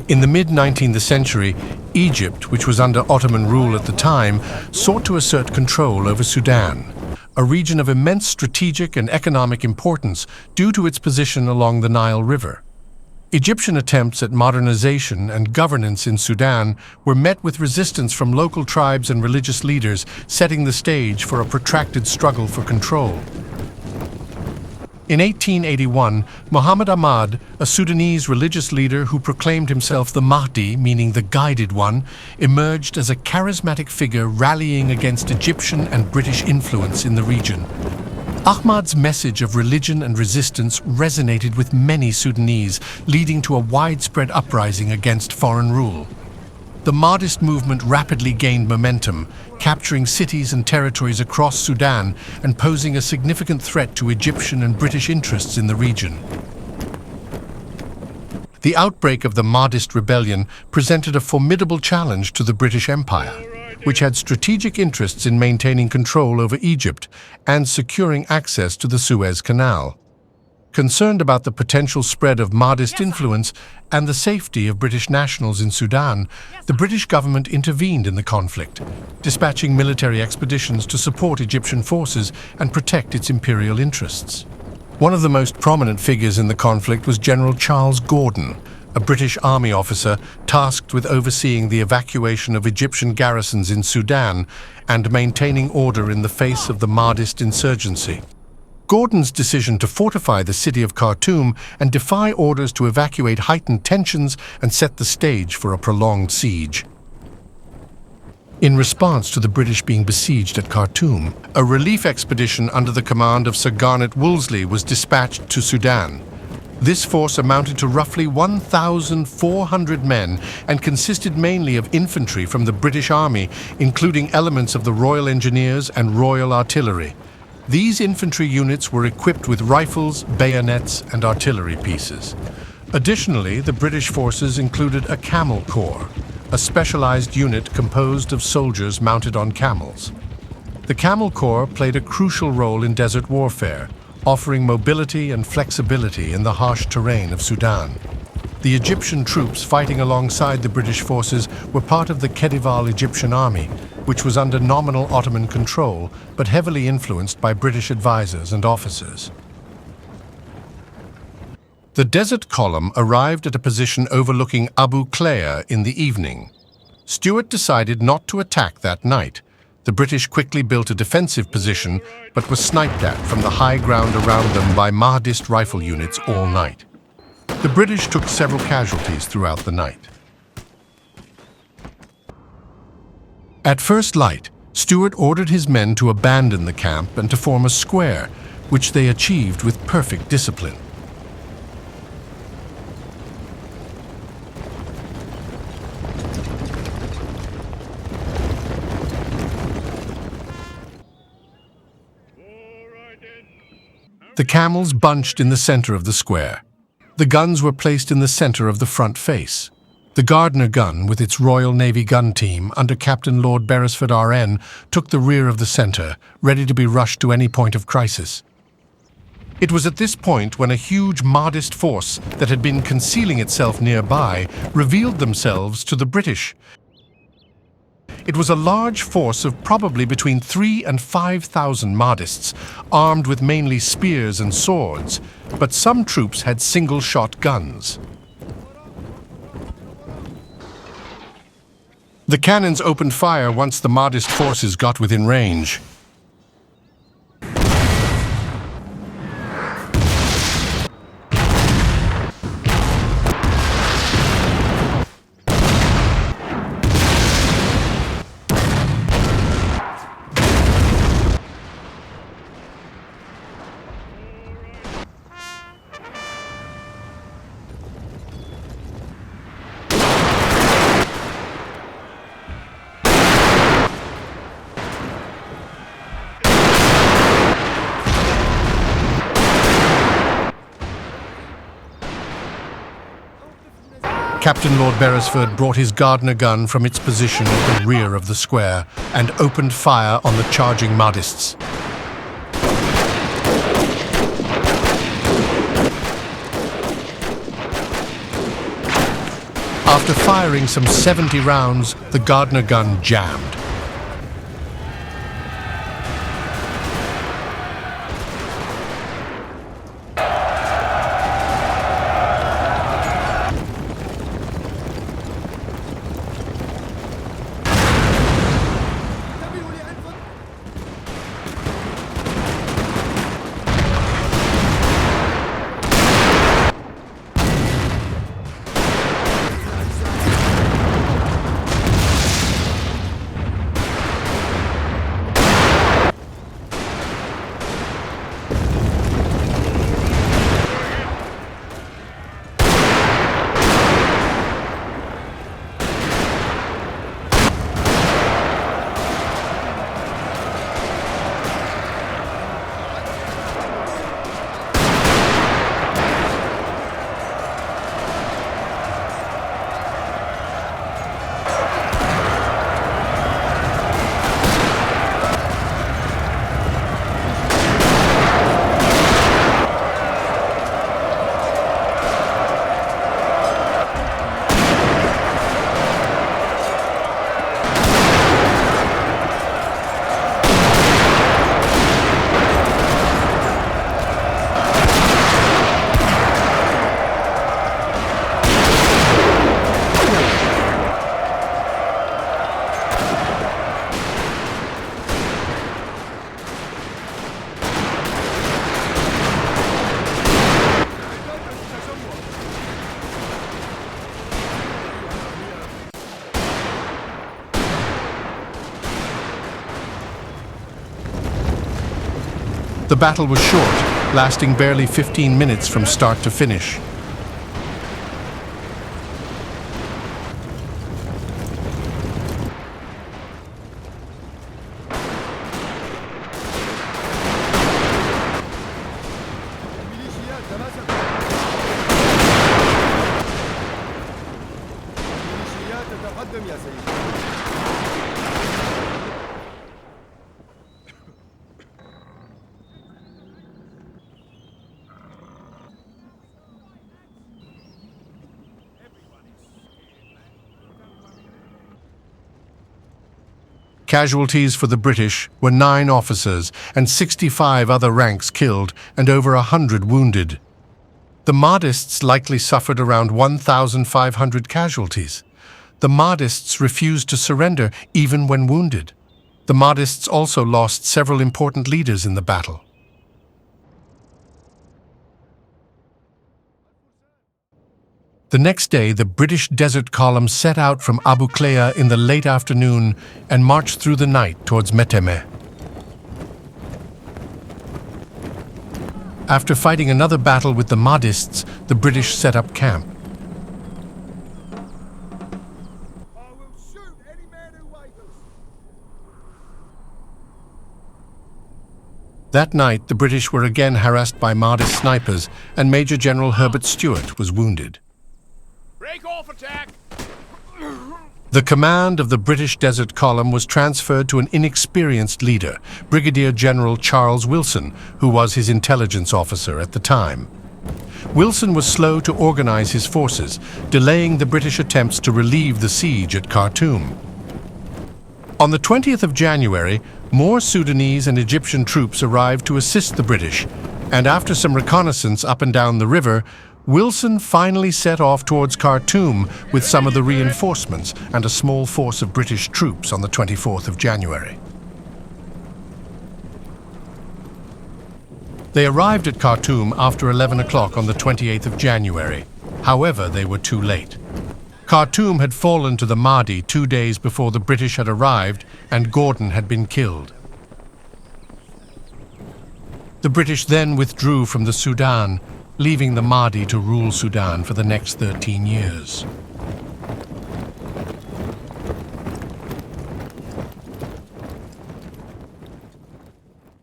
In the mid-19th century, Egypt, which was under Ottoman rule at the time, sought to assert control over Sudan, a region of immense strategic and economic importance due to its position along the Nile River. Egyptian attempts at modernization and governance in Sudan were met with resistance from local tribes and religious leaders, setting the stage for a protracted struggle for control. In 1881, Muhammad Ahmad, a Sudanese religious leader who proclaimed himself the Mahdi, meaning the Guided One, emerged as a charismatic figure rallying against Egyptian and British influence in the region. Ahmad's message of religion and resistance resonated with many Sudanese, leading to a widespread uprising against foreign rule. The Mahdist movement rapidly gained momentum, capturing cities and territories across Sudan and posing a significant threat to Egyptian and British interests in the region. The outbreak of the Mahdist rebellion presented a formidable challenge to the British Empire, which had strategic interests in maintaining control over Egypt and securing access to the Suez Canal. Concerned about the potential spread of Mahdist influence and the safety of British nationals in Sudan, the British government intervened in the conflict, dispatching military expeditions to support Egyptian forces and protect its imperial interests. One of the most prominent figures in the conflict was General Charles Gordon, a British army officer tasked with overseeing the evacuation of Egyptian garrisons in Sudan and maintaining order in the face of the Mahdist insurgency. Gordon's decision to fortify the city of Khartoum and defy orders to evacuate heightened tensions and set the stage for a prolonged siege. In response to the British being besieged at Khartoum, a relief expedition under the command of Sir Garnet Wolseley was dispatched to Sudan. This force amounted to roughly 1,400 men and consisted mainly of infantry from the British Army, including elements of the Royal Engineers and Royal Artillery. These infantry units were equipped with rifles, bayonets, and artillery pieces. Additionally, the British forces included a camel corps, a specialized unit composed of soldiers mounted on camels. The camel corps played a crucial role in desert warfare, offering mobility and flexibility in the harsh terrain of Sudan. The Egyptian troops fighting alongside the British forces were part of the Khedival Egyptian army, which was under nominal Ottoman control but heavily influenced by British advisors and officers. The Desert Column arrived at a position overlooking Abu Klea in the evening. Stuart decided not to attack that night. The British quickly built a defensive position but were sniped at from the high ground around them by Mahdist rifle units all night. The British took several casualties throughout the night. At first light, Stuart ordered his men to abandon the camp and to form a square, which they achieved with perfect discipline. The camels bunched in the center of the square. The guns were placed in the center of the front face. The Gardner gun, with its Royal Navy gun team under Captain Lord Beresford RN, took the rear of the center, ready to be rushed to any point of crisis. It was at this point when a huge Mahdist force that had been concealing itself nearby revealed themselves to the British. It was a large force of probably between 3,000 and 5,000 Mahdists, armed with mainly spears and swords, but some troops had single-shot guns. The cannons opened fire once the Mahdist forces got within range. Captain Lord Beresford brought his Gardner gun from its position at the rear of the square and opened fire on the charging Mahdists. After firing some 70 rounds, the Gardner gun jammed. The battle was short, lasting barely 15 minutes from start to finish. Casualties for the British were 9 officers and 65 other ranks killed and over 100 wounded. The Mahdists likely suffered around 1,500 casualties. The Mahdists refused to surrender even when wounded. The Mahdists also lost several important leaders in the battle. The next day, the British Desert Column set out from Abu Klea in the late afternoon and marched through the night towards Metemeh. After fighting another battle with the Mahdists, the British set up camp. I will shoot any man who wavers. That night, the British were again harassed by Mahdist snipers, and Major General Herbert Stewart was wounded. Break off attack! The command of the British Desert Column was transferred to an inexperienced leader, Brigadier General Charles Wilson, who was his intelligence officer at the time. Wilson was slow to organize his forces, delaying the British attempts to relieve the siege at Khartoum. On the 20th of January, more Sudanese and Egyptian troops arrived to assist the British, and after some reconnaissance up and down the river, Wilson finally set off towards Khartoum with some of the reinforcements and a small force of British troops on the 24th of January. They arrived at Khartoum after 11 o'clock on the 28th of January. However, they were too late. Khartoum had fallen to the Mahdi 2 days before the British had arrived, and Gordon had been killed. The British then withdrew from the Sudan, leaving the Mahdi to rule Sudan for the next 13 years.